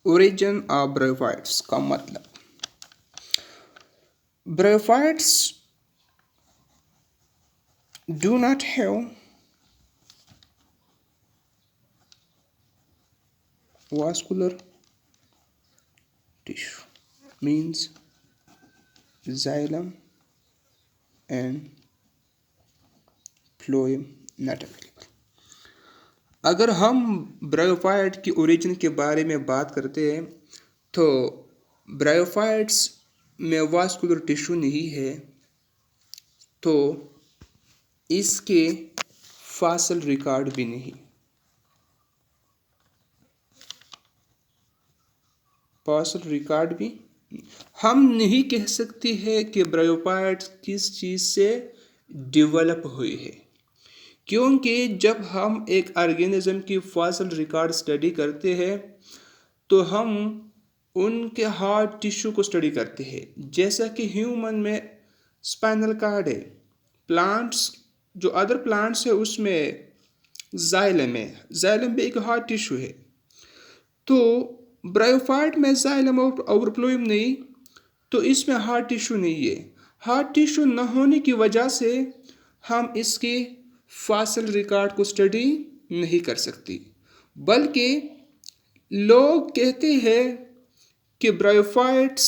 Origin of bryophytes का मतलब, bryophytes do not have vascular tissue, means xylem and phloem not available. अगर हम bryophyte की origin के बारे में बात करते हैं तो ब्रायोफाइट्स में वास्कुलर टिश्यू नहीं है, तो इसके फॉसिल रिकॉर्ड भी नहीं। फॉसिल रिकॉर्ड भी हम नहीं कह सकते हैं कि ब्रायोफाइट्स किस चीज़ से डेवलप हुई है, क्योंकि जब हम एक ऑर्गेनिज्म की फॉसिल रिकॉर्ड स्टडी करते हैं तो हम उनके हार्ड टिश्यू को स्टडी करते हैं। जैसा कि ह्यूमन में स्पाइनल कार्ड है, प्लांट्स जो अदर प्लांट्स है उसमें जाइलम है, जाइलम भी एक हार्ड टिश्यू है। तो ब्रायोफाइट में जाइलम और फ्लोएम नहीं, तो इसमें हार्ड टिश्यू नहीं है। हार्ड टिश्यू न होने की वजह से हम इसके फॉसिल रिकॉर्ड को स्टडी नहीं कर सकते, बल्कि लोग कहते हैं कि ब्रायोफाइट्स,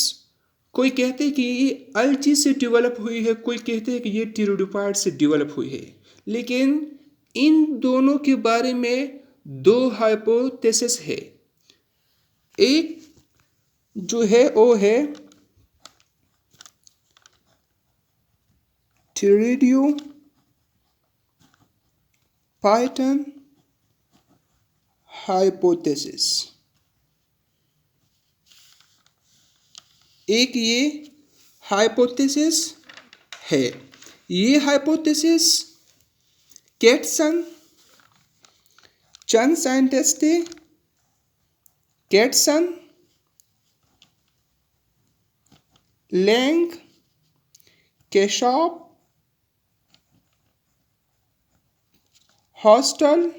कोई कहते हैं कि ये अल्ची से डेवलप हुई है, कोई कहते हैं कि ये टिरोडोफाइट से डेवलप हुई है। लेकिन इन दोनों के बारे में दो हाइपोथेसिस है। एक जो है वो है टिरिडियोफाइटन हाइपोथेसिस, एक ये हाइपोथेसिस है। ये हाइपोथेसिस कैटसन, चंद साइंटिस्ट थे, कैटसन, लैंग, केशॉप, हॉस्टल,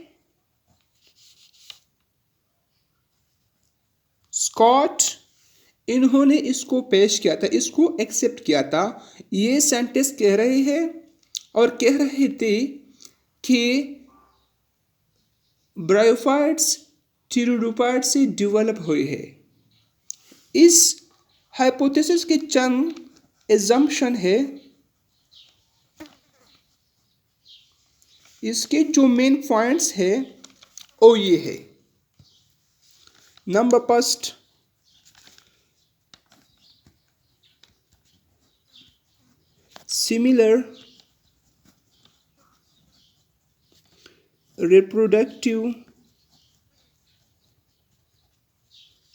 स्कॉट, इन्होंने इसको पेश किया था, इसको एक्सेप्ट किया था। ये साइंटिस्ट कह रहे हैं और कह रहे थे कि ब्रायोफाइट्स टिरोडोफाइट से डेवलप हुए हैं। इस हाइपोथेसिस के चंद एजम्पशन है। इसके जो मेन पॉइंट्स है वो ये है। Number first, similar reproductive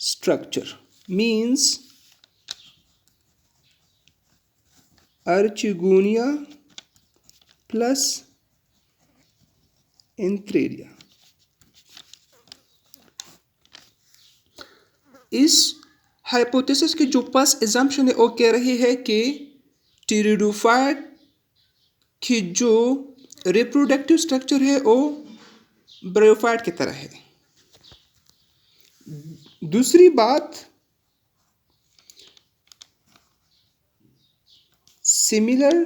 structure, means archigonia plus anthraria। इस हाइपोथेसिस की जो फर्स्ट एजम्पशन है वो कह रही है कि टिरिडोफाइट की जो रिप्रोडक्टिव स्ट्रक्चर है वो ब्रायोफाइट की तरह है। दूसरी बात, similar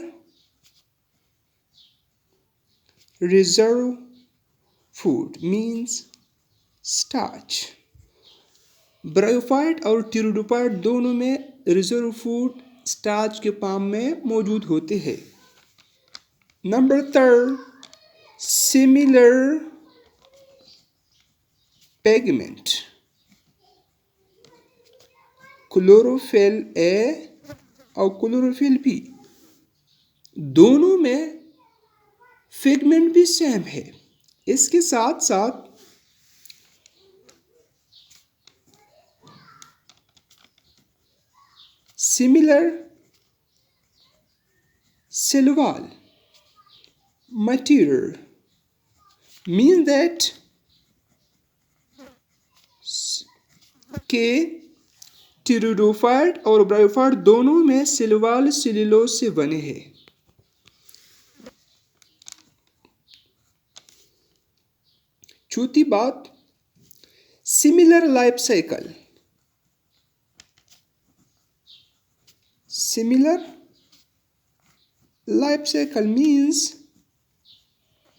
reserve food, means starch. Bryophyte और टिरोडोफाइट दोनों में रिजर्व फूड स्टार्च के फॉर्म में मौजूद होते हैं। Number third, similar pigment, chlorophyll A और क्लोरोफिल बी, दोनों में पिगमेंट भी सेम है। इसके साथ साथ similar cellular material, mean that के टिरोडोफाइट और ब्रायोफाइट दोनों में सेलुलोज सेलुलोज से बने हैं। चौथी बात, similar life cycle, Similar life cycle means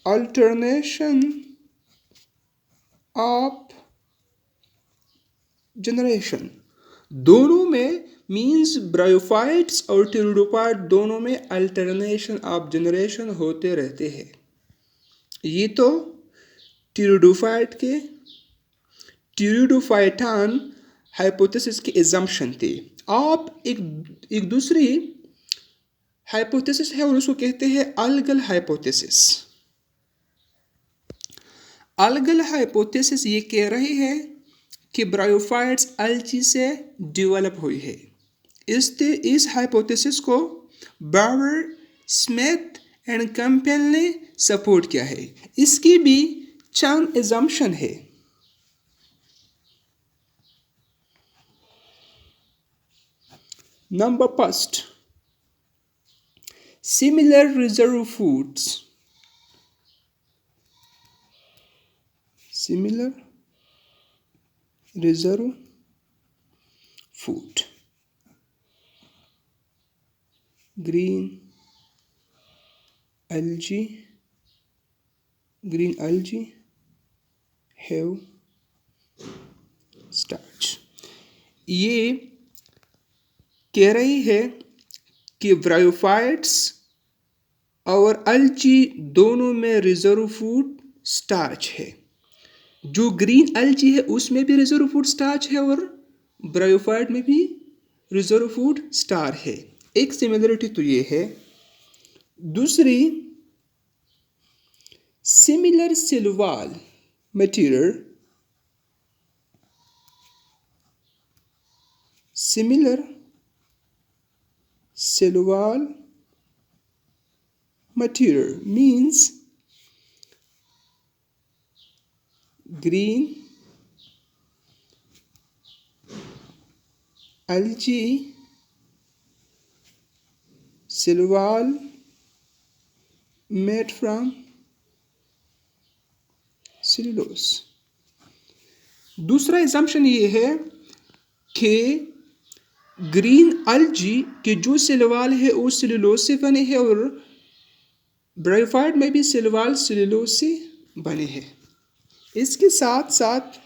alternation of generation। दोनों में मीन्स ब्रायोफाइट्स और टेरिडोफाइट दोनों में अल्टरनेशन ऑफ जनरेशन होते रहते हैं। ये तो टेरिडोफाइट के टेरिडोफाइटान हाइपोथेसिस के एजम्पशन थे। आप एक दूसरी हाइपोथेसिस है और उसको कहते हैं अलगल हाइपोथेसिस। अलगल हाइपोथेसिस ये कह रही है कि ब्रायोफाइट्स अलची से डेवलप हुई है। इस हाइपोथेसिस को बावर, स्मिथ एंड कैंपेल ने सपोर्ट किया है। इसकी भी चंद एजम्पशन है। Number first, similar reserve foods. Similar reserve food, green algae have starch। ये कह रही है कि ब्रायोफाइट्स और अलची दोनों में रिजर्व फूड स्टार्च है। जो ग्रीन अलची है उसमें भी रिजर्व फूड स्टार्च है और ब्रायोफाइट में भी रिजर्व फूड स्टार है। एक सिमिलरिटी तो ये है। दूसरी, similar cell wall material. Similar cell wall material means green algae cell wall made from cellulose। दूसरा assumption ये है कि ग्रीन algae के जो सेल वॉल है वो सेलुलोज से बने हैं और ब्रायोफाइट में भी सेल वॉल सेलुलोज से बने हैं। इसके साथ साथ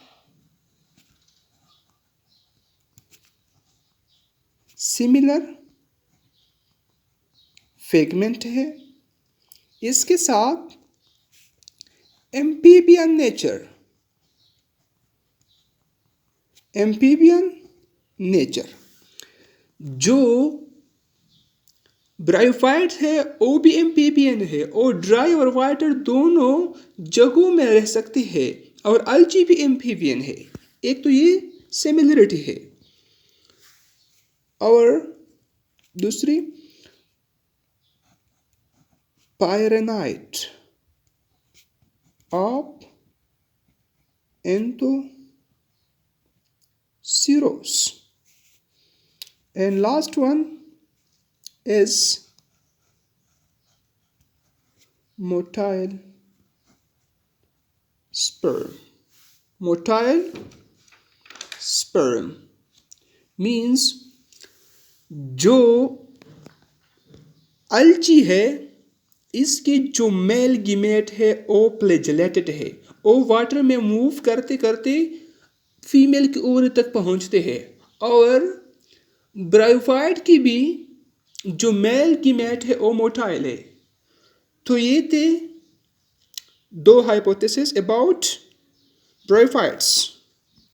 सिमिलर फ्रेगमेंट है। इसके साथ एम्फीबियन नेचर। एम्फीबियन नेचर, जो ब्रायोफाइट है वो भी एम्फीबियन है और ड्राई और वाटर दोनों जगहों में रह सकती है और अलची भी एम्फीबियन है। एक तो ये सिमिलरिटी है। और दूसरी, pyrenoid of Anthoceros. And last one is motile sperm। Motile sperm means जो अलची है इसके जो मेल गिमेट है वो फ्लैजेलेटेड है। वो वाटर में मूव करते करते फीमेल की ओर तक पहुंचते हैं। और ब्रायोफाइट की भी जो मेल गिमेट है वो मोटाइल है। तो ये थे दो हाइपोथेसिस अबाउट ब्रायोफाइट्स।